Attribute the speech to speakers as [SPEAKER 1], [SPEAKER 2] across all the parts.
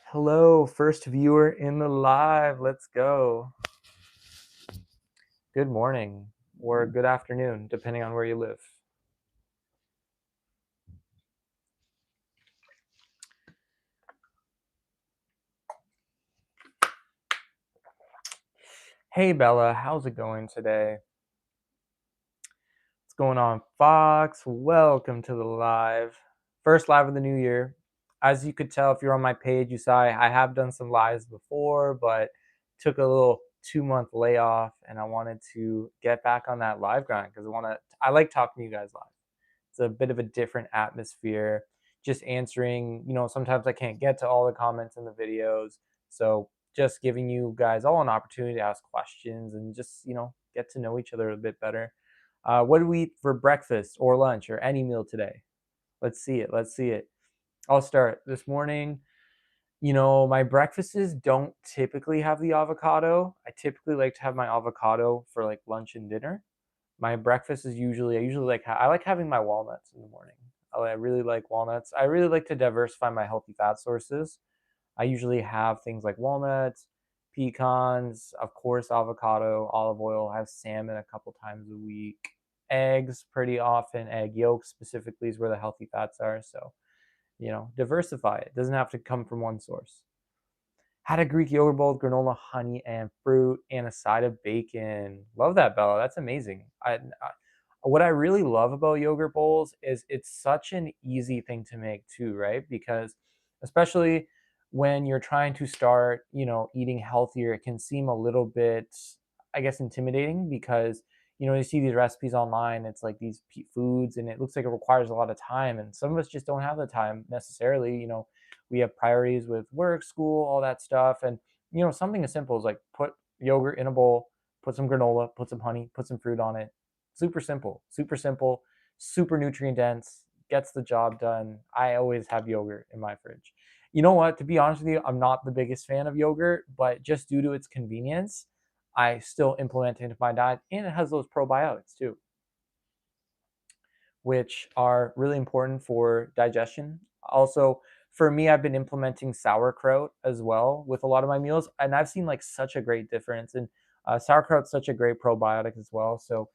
[SPEAKER 1] Hello, first viewer in the live. Let's go. Good morning or good afternoon, depending on where you live. Hey, Bella, how's it going today? What's going on, Fox? Welcome to the live. First live of the new year. As you could tell, if you're on my page, you saw I have done some lives before, but took a little 2-month layoff, and I wanted to get back on that live grind because I like talking to you guys live. It's a bit of a different atmosphere. Just answering, sometimes I can't get to all the comments in the videos. So just giving you guys all an opportunity to ask questions and just, get to know each other a bit better. What did we eat for breakfast or lunch or any meal today? Let's see it. Let's see it. I'll start this morning. My breakfasts don't typically have the avocado. I typically like to have my avocado for like lunch and dinner. My breakfast is I like having my walnuts in the morning. I really like walnuts. I really like to diversify my healthy fat sources. I usually have things like walnuts, pecans, of course, avocado, olive oil. I have salmon a couple times a week. Eggs pretty often. Egg yolks specifically is where the healthy fats are. So, diversify it. It doesn't have to come from one source. Had a Greek yogurt bowl with granola, honey, and fruit, and a side of bacon. Love that, Bella. That's amazing. What I really love about yogurt bowls is it's such an easy thing to make too, right? Because especially when you're trying to start, eating healthier, it can seem a little bit, I guess, intimidating because you see these recipes online. It's like these foods, and it looks like it requires a lot of time, and some of us just don't have the time necessarily. We have priorities with work, school, all that stuff, and something as simple as like put yogurt in a bowl, put some granola, put some honey, put some fruit on it. Super simple, super nutrient dense, gets the job done. I always have yogurt in my fridge. You know what? To be honest with you, I'm not the biggest fan of yogurt, but just due to its convenience, I still implement it into my diet, and it has those probiotics too, which are really important for digestion. Also, for me, I've been implementing sauerkraut as well with a lot of my meals, and I've seen like such a great difference. And sauerkraut's such a great probiotic as well. So,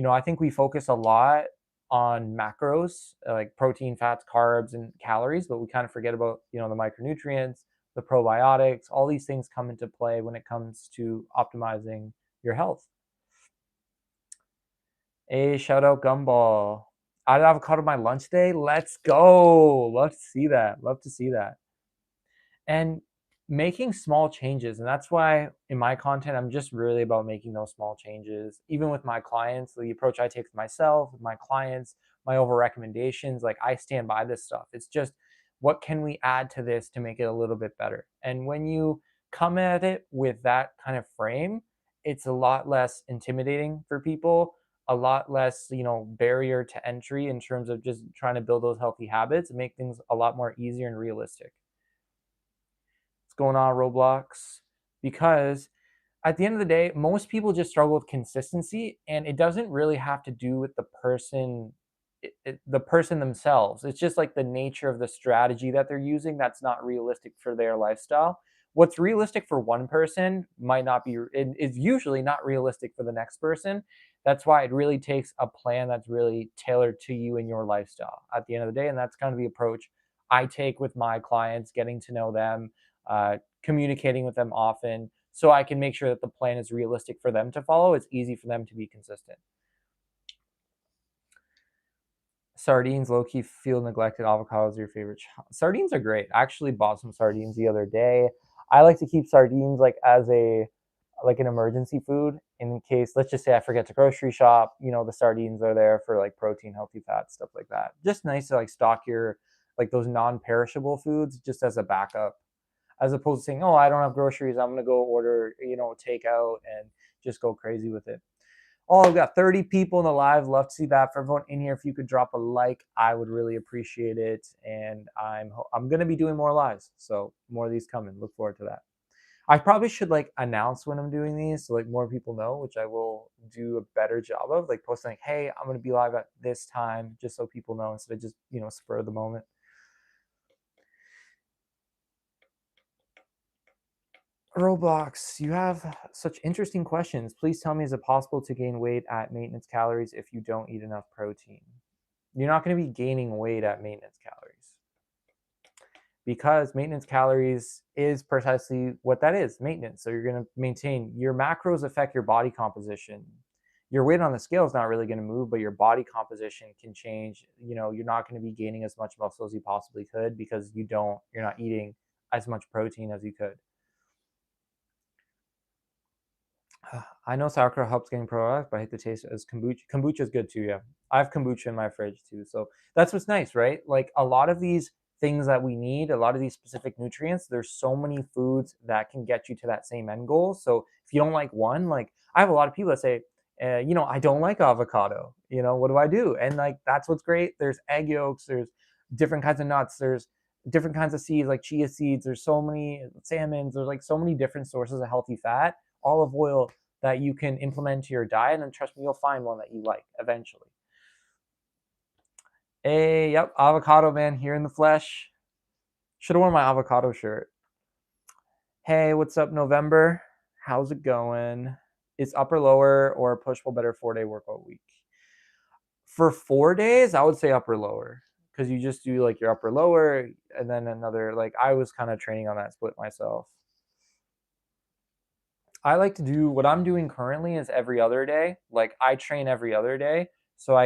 [SPEAKER 1] I think we focus a lot on macros like protein, fats, carbs, and calories, but we kind of forget about the micronutrients, the probiotics. All these things come into play when it comes to optimizing your health. Hey, shout out Gumball. I had avocado my lunch day. Let's go. Love to see that. Love to see that. And making small changes. And that's why in my content, I'm just really about making those small changes. Even with my clients, the approach I take with myself, with my clients, my over recommendations, like I stand by this stuff. It's just what can we add to this to make it a little bit better? And when you come at it with that kind of frame, it's a lot less intimidating for people, a lot less, barrier to entry in terms of just trying to build those healthy habits and make things a lot more easier and realistic. What's going on, Roblox? Because at the end of the day, most people just struggle with consistency, and it doesn't really have to do with the person themselves. It's just like the nature of the strategy that they're using that's not realistic for their lifestyle. What's realistic for one person might not be it is usually not realistic for the next person. That's why it really takes a plan that's really tailored to you and your lifestyle at the end of the day. And that's kind of the approach I take with my clients, getting to know them, communicating with them often, so I can make sure that the plan is realistic for them to follow. It's easy for them to be consistent. Sardines low key feel neglected. Avocados are your favorite. Sardines are great. I actually bought some sardines the other day. I like to keep sardines like as an emergency food in case, let's just say I forget to grocery shop. The sardines are there for like protein, healthy fats, stuff like that. Just nice to like stock your like those non-perishable foods just as a backup, as opposed to saying, "Oh, I don't have groceries. I'm gonna go order, takeout and just go crazy with it." Oh, I've got 30 people in the live. Love to see that. For everyone in here, if you could drop a like, I would really appreciate it. And I'm gonna be doing more lives, so more of these coming. Look forward to that. I probably should like announce when I'm doing these so like more people know, which I will do a better job of, like posting like, hey, I'm gonna be live at this time, just so people know instead of just, spur of the moment. Roblox, you have such interesting questions. Please tell me, is it possible to gain weight at maintenance calories if you don't eat enough protein? You're not going to be gaining weight at maintenance calories because maintenance calories is precisely what that is, maintenance. So you're going to maintain your macros affect your body composition. Your weight on the scale is not really going to move, but your body composition can change. You're not going to be gaining as much muscle as you possibly could because you're not eating as much protein as you could. I know sauerkraut helps getting probiotics, but I hate the taste as kombucha. Kombucha is good too, yeah. I have kombucha in my fridge too. So that's what's nice, right? Like a lot of these things that we need, a lot of these specific nutrients, there's so many foods that can get you to that same end goal. So if you don't like one, like I have a lot of people that say, I don't like avocado. What do I do? And like that's what's great. There's egg yolks, there's different kinds of nuts, there's different kinds of seeds like chia seeds, there's so many salmons, there's like so many different sources of healthy fat, olive oil, that you can implement to your diet, and trust me, you'll find one that you like eventually. Hey, yep, avocado man here in the flesh. Should have worn my avocado shirt. Hey, what's up, November? How's it going? Is upper lower or push pull better 4-day workout week? For 4 days, I would say upper lower because you just do like your upper lower and then another. Like I was kind of training on that split myself. I like to do what I'm doing currently is every other day. Like I train every other day. So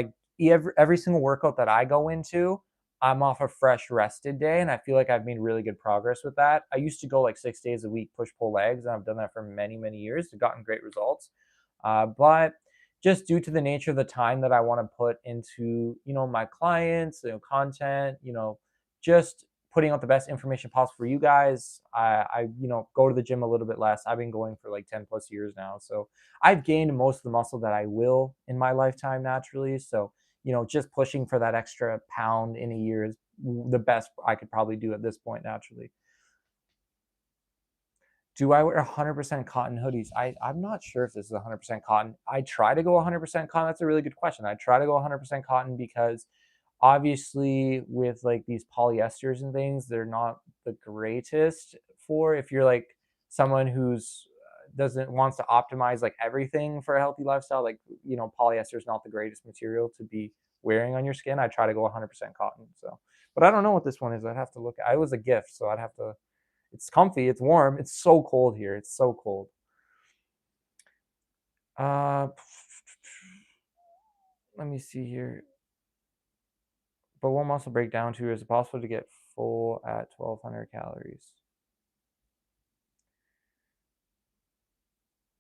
[SPEAKER 1] every single workout that I go into, I'm off a fresh rested day. And I feel like I've made really good progress with that. I used to go like 6 days a week, push pull legs, and I've done that for many, many years. I've gotten great results. But just due to the nature of the time that I want to put into, my clients, content, just putting out the best information possible for you guys. I go to the gym a little bit less. I've been going for like 10 plus years now. So I've gained most of the muscle that I will in my lifetime naturally. So, just pushing for that extra pound in a year is the best I could probably do at this point naturally. Do I wear 100% cotton hoodies? I'm not sure if this is 100% cotton. I try to go 100% cotton. That's a really good question. I try to go 100% cotton because obviously with like these polyesters and things, they're not the greatest for if you're like someone who's doesn't wants to optimize like everything for a healthy lifestyle. Like, polyester is not the greatest material to be wearing on your skin. I try to go 100% cotton. So, but I don't know what this one is. I'd have to look at. It was a gift, so I'd have to. It's comfy. It's warm. It's so cold here. It's so cold. Uh, let me see here. But one muscle breakdown too. Is it possible to get full at 1,200 calories?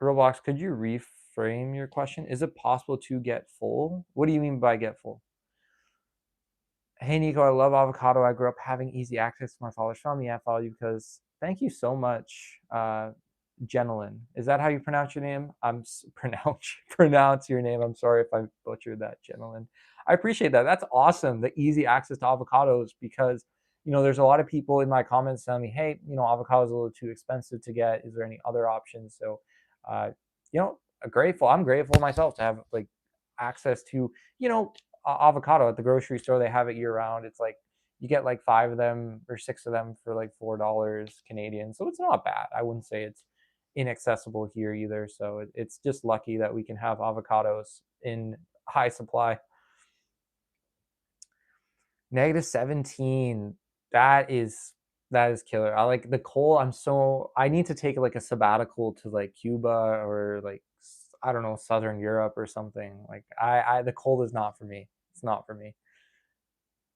[SPEAKER 1] Roblox, could you reframe your question? Is it possible to get full? What do you mean by get full? Hey Nico, I love avocado. I grew up having easy access to my father's farm. Yeah, I follow you because thank you so much, Jenilyn. Is that how you pronounce your name? Pronounce your name. I'm sorry if I butchered that, Jenilyn. I appreciate that. That's awesome. The easy access to avocados because there's a lot of people in my comments telling me, hey, avocado is a little too expensive to get. Is there any other options? So, uh, grateful. I'm grateful myself to have like access to avocado at the grocery store. They have it year round. It's like you get like 5 of them or 6 of them for like $4 Canadian. So it's not bad. I wouldn't say it's inaccessible here either. So it's just lucky that we can have avocados in high supply. -17. That is killer. I like the cold. I need to take like a sabbatical to like Cuba or like I don't know, Southern Europe or something. Like the cold is not for me. It's not for me.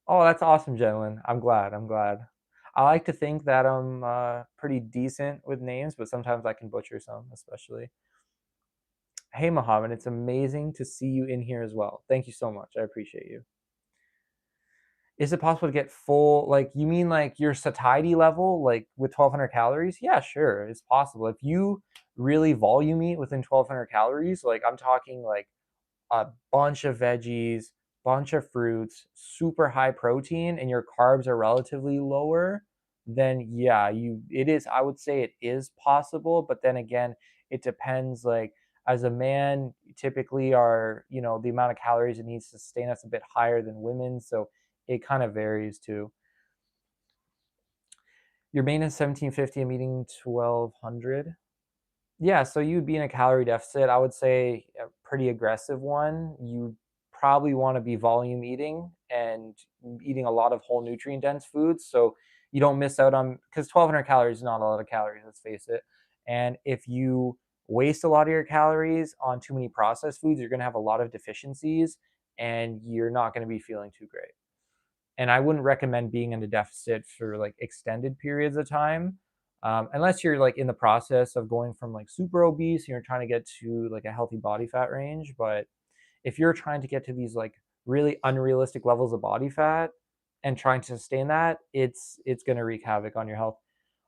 [SPEAKER 1] Oh, that's awesome, gentlemen. I'm glad. I'm glad. I like to think that I'm pretty decent with names, but sometimes I can butcher some, especially. Hey, Mohammed, it's amazing to see you in here as well. Thank you so much. I appreciate you. Is it possible to get full, like, you mean like your satiety level, like with 1,200 calories? Yeah, sure, it's possible. If you really volume eat within 1,200 calories, like I'm talking like a bunch of veggies, bunch of fruits, super high protein, and your carbs are relatively lower, then yeah, it is, I would say it is possible, but then again, it depends. Like as a man, typically our, the amount of calories it needs to sustain us a bit higher than women, so it kind of varies too. Your maintenance 1750, I'm eating 1,200. Yeah, so you'd be in a calorie deficit. I would say a pretty aggressive one. You probably want to be volume eating and eating a lot of whole nutrient dense foods so you don't miss out on, because 1,200 calories is not a lot of calories, let's face it. And if you waste a lot of your calories on too many processed foods, you're going to have a lot of deficiencies and you're not going to be feeling too great. And I wouldn't recommend being in a deficit for like extended periods of time, unless you're like in the process of going from like super obese and you're trying to get to like a healthy body fat range. But if you're trying to get to these like really unrealistic levels of body fat and trying to sustain that, it's going to wreak havoc on your health.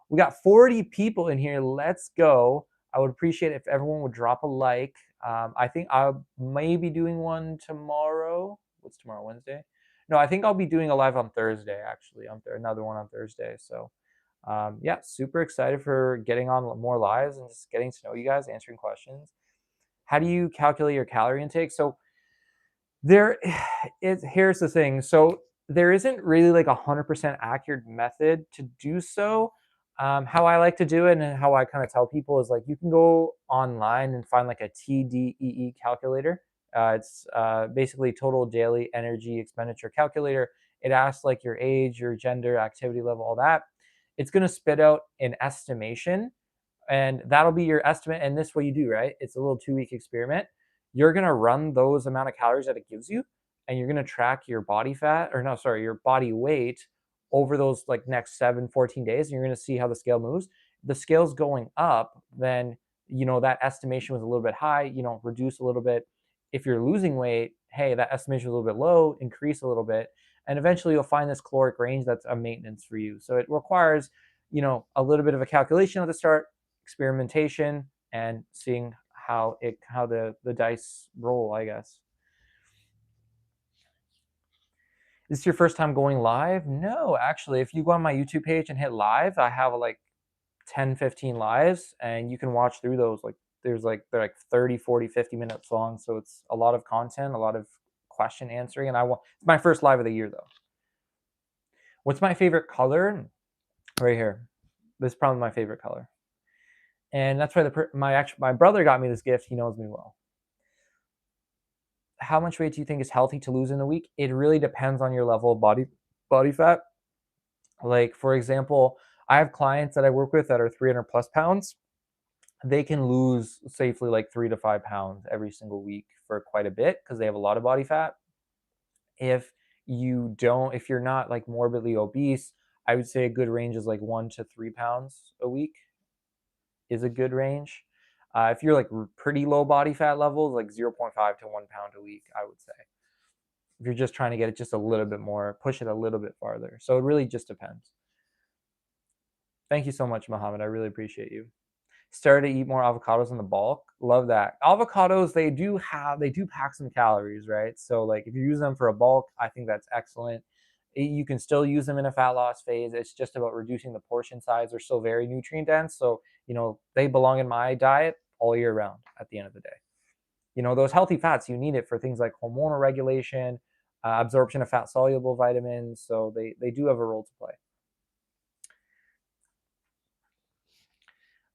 [SPEAKER 1] We got 40 people in here. Let's go. I would appreciate it if everyone would drop a like. I think I may be doing one tomorrow. What's tomorrow? Wednesday? No, I think I'll be doing a live on Thursday, actually. Another one on Thursday. So, yeah, super excited for getting on more lives and just getting to know you guys, answering questions. How do you calculate your calorie intake? So, there is, here's the thing. So there isn't really like 100% accurate method to do so. How I like to do it and how I kind of tell people is like you can go online and find like a TDEE calculator. It's basically total daily energy expenditure calculator. It asks like your age, your gender, activity level, all that. It's going to spit out an estimation, and that'll be your estimate. And this what you do, right? It's a little 2-week experiment. You're gonna run those amount of calories that it gives you, and you're gonna track your body fat, or no, sorry, your body weight over those like next 7, 14 days, and you're gonna see how the scale moves. The scale's going up, then that estimation was a little bit high, reduce a little bit. If you're losing weight, hey, that estimation was a little bit low, increase a little bit, and eventually you'll find this caloric range that's a maintenance for you. So it requires, a little bit of a calculation at the start, experimentation, and seeing how the dice roll, I guess. Is this your first time going live? No, actually, if you go on my YouTube page and hit live, I have like 10, 15 lives, and you can watch through those. Like they're like 30, 40, 50 minutes long, so it's a lot of content, a lot of question answering, and it's my first live of the year though. What's my favorite color? Right here. This is probably my favorite color. And that's why my brother got me this gift. He knows me well. How much weight do you think is healthy to lose in a week? It really depends on your level of body fat. Like for example, I have clients that I work with that are 300 plus pounds. They can lose safely like 3 to 5 pounds every single week for quite a bit because they have a lot of body fat. If you're not like morbidly obese, I would say a good range is like 1 to 3 pounds a week is a good range. If you're like pretty low body fat levels, like 0.5 to 1 pound a week, I would say. If you're just trying to get it just a little bit more, push it a little bit farther. So it really just depends. Thank you so much, Mohammed. I really appreciate you. Started to eat more avocados in the bulk. Love that. Avocados, they do pack some calories, right? So like if you use them for a bulk, I think that's excellent. You can still use them in a fat loss phase. It's just about reducing the portion size. They're still very nutrient dense. So, they belong in my diet all year round at the end of the day. Those healthy fats, you need it for things like hormonal regulation, absorption of fat soluble vitamins. So they do have a role to play.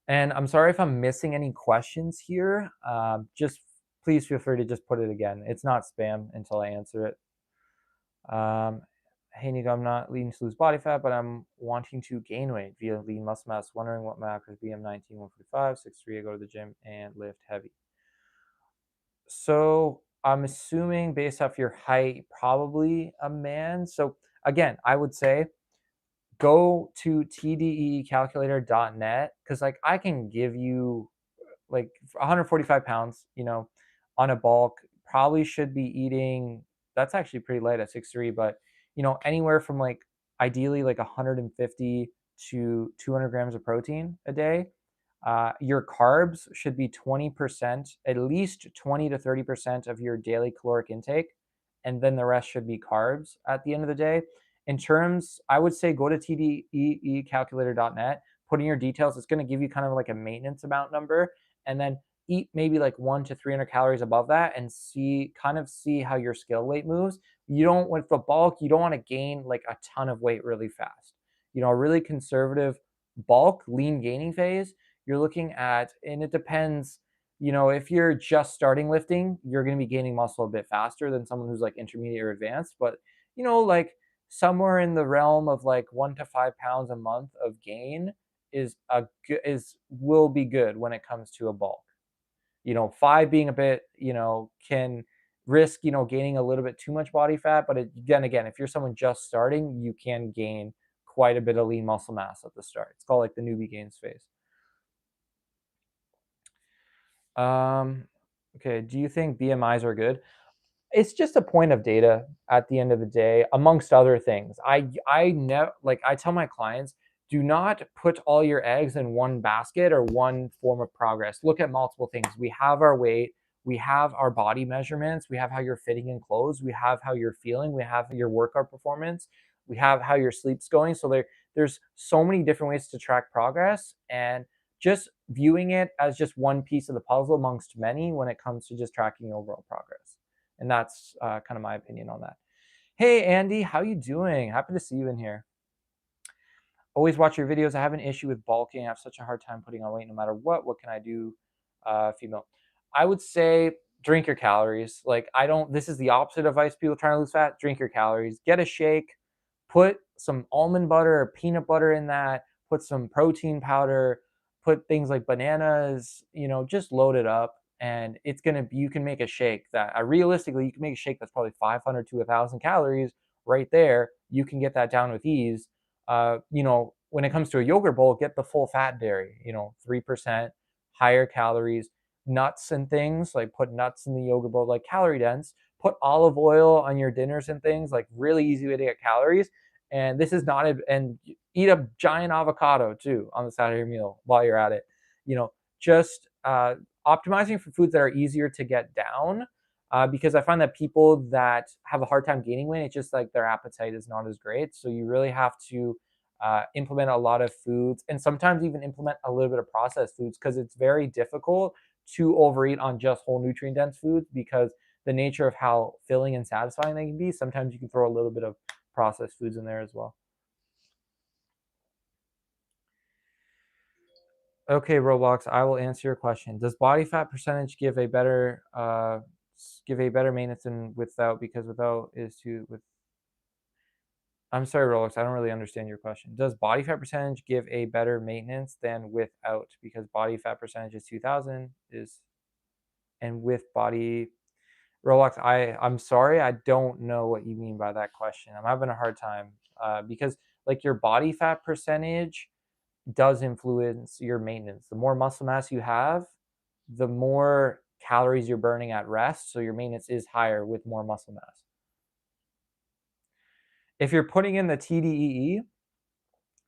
[SPEAKER 1] And I'm sorry if I'm missing any questions here. Just please feel free to just put it again. It's not spam until I answer it. Hey Nico, I'm not leading to lose body fat, but I'm wanting to gain weight via lean muscle mass. Wondering what macros BM 19, 145, 6'3. I go to the gym and lift heavy. So I'm assuming based off your height, probably a man. So again, I would say go to tdecalculator.net because like I can give you like 145 pounds, on a bulk, probably should be eating, that's actually pretty light at 6'3", but anywhere from like ideally like 150 to 200 grams of protein a day. Your carbs should be 20%, at least 20 to 30% of your daily caloric intake, and then the rest should be carbs at the end of the day. In terms, I would say go to tdeecalculator.net, put in your details. It's going to give you kind of like a maintenance amount number, and then eat maybe like 1 to 300 calories above that and see how your scale weight moves. You don't, with the bulk, you don't want to gain like a ton of weight really fast. A really conservative bulk lean gaining phase, you're looking at, and it depends, if you're just starting lifting, you're going to be gaining muscle a bit faster than someone who's like intermediate or advanced. But, like somewhere in the realm of like 1 to 5 pounds a month of gain will be good when it comes to a bulk. 5 being a bit, can risk, gaining a little bit too much body fat. But then again, if you're someone just starting, you can gain quite a bit of lean muscle mass at the start. It's called like the newbie gains phase. Okay, do you think BMIs are good? It's just a point of data at the end of the day, amongst other things. I tell my clients, do not put all your eggs in one basket or one form of progress. Look at multiple things. We have our weight, we have our body measurements, we have how you're fitting in clothes, we have how you're feeling, we have your workout performance, we have how your sleep's going. So there's so many different ways to track progress, and just viewing it as just one piece of the puzzle amongst many when it comes to just tracking overall progress. And that's kind of my opinion on that. Hey, Andy, how you doing? Happy to see you in here. Always watch your videos. I have an issue with bulking. I have such a hard time putting on weight no matter what. What can I do? Female. I would say drink your calories. This is the opposite of advice people trying to lose fat. Drink your calories. Get a shake. Put some almond butter or peanut butter in that. Put some protein powder. Put things like bananas, just load it up. And you can make a shake that realistically, you can make a shake that's probably 500 to 1,000 calories right there. You can get that down with ease. When it comes to a yogurt bowl, get the full fat dairy, 3%, higher calories, nuts and things, like put nuts in the yogurt bowl, like calorie dense. Put olive oil on your dinners and things, like really easy way to get calories. And this is not and eat a giant avocado too on the side of your meal while you're at it. Just optimizing for foods that are easier to get down, because I find that people that have a hard time gaining weight, it's just like their appetite is not as great. So you really have to implement a lot of foods, and sometimes even implement a little bit of processed foods, because it's very difficult to overeat on just whole nutrient dense foods, because the nature of how filling and satisfying they can be. Sometimes you can throw a little bit of processed foods in there as well. Okay, Roblox, I will answer your question. Does body fat percentage give a better maintenance than without? Because without is too with. I'm sorry, Roblox, I don't really understand your question. Does body fat percentage give a better maintenance than without? Because body fat percentage is 2,000 and with body. Roblox, I'm sorry, I don't know what you mean by that question. I'm having a hard time because like your body fat percentage does influence your maintenance. The more muscle mass you have, the more calories you're burning at rest. So your maintenance is higher with more muscle mass. If you're putting in the TDEE,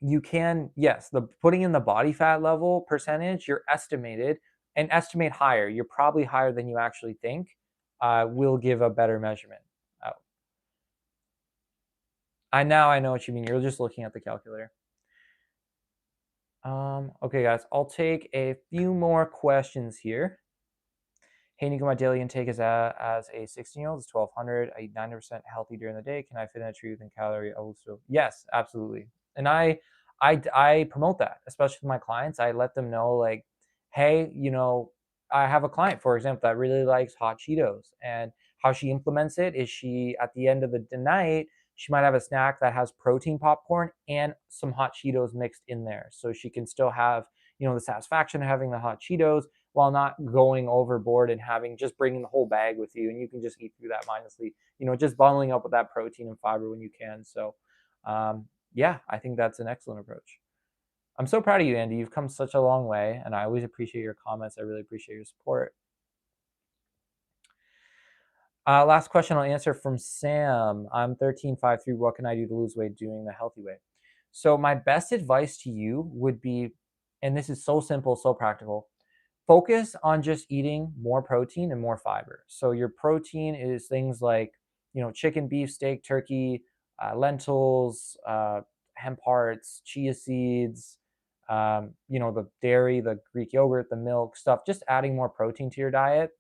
[SPEAKER 1] you can, yes, putting in the body fat level percentage, you're estimated and estimate higher. You're probably higher than you actually think, will give a better measurement out. I know what you mean. You're just looking at the calculator. Okay, guys, I'll take a few more questions here. Hey, Nico, my daily intake is as a 16-year-old is 1,200. I eat 90% healthy during the day. Can I fit in a tree within calorie? Yes, absolutely. And I promote that, especially with my clients. I let them know, like, hey, I have a client, for example, that really likes hot Cheetos, and how she implements it is she, at the end of the night, she might have a snack that has protein popcorn and some hot Cheetos mixed in there. So she can still have, the satisfaction of having the hot Cheetos while not going overboard and just bringing the whole bag with you. And you can just eat through that mindlessly, just bundling up with that protein and fiber when you can. So, yeah, I think that's an excellent approach. I'm so proud of you, Andy. You've come such a long way, and I always appreciate your comments. I really appreciate your support. Last question I'll answer from Sam. I'm 13.53. What can I do to lose weight doing the healthy way? So my best advice to you would be and this is so simple, so practical. Focus on just eating more protein and more fiber. So your protein is things like, chicken, beef, steak, turkey, lentils, hemp hearts, chia seeds, the dairy, the Greek yogurt, the milk stuff, just adding more protein to your diet,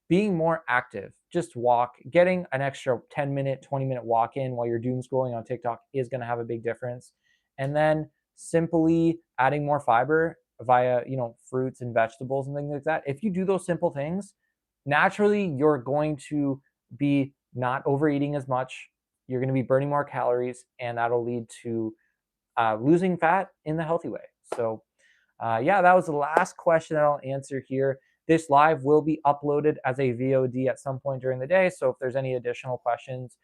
[SPEAKER 1] being more active, just walk, getting an extra 10-minute, 20-minute walk in while you're doom scrolling on TikTok is going to have a big difference. And then simply adding more fiber via, fruits and vegetables and things like that. If you do those simple things, naturally you're going to be not overeating as much. You're going to be burning more calories, and that'll lead to losing fat in the healthy way. So, yeah, that was the last question that I'll answer here. This live will be uploaded as a VOD at some point during the day. So if there's any additional questions,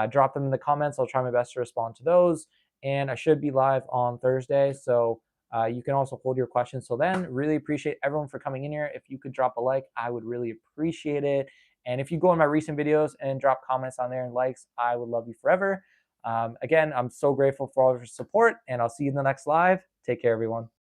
[SPEAKER 1] drop them in the comments. I'll try my best to respond to those. And I should be live on Thursday. So you can also hold your questions till then. Really appreciate everyone for coming in here. If you could drop a like, I would really appreciate it. And if you go in my recent videos and drop comments on there and likes, I would love you forever. Again, I'm so grateful for all of your support, and I'll see you in the next live. Take care, everyone.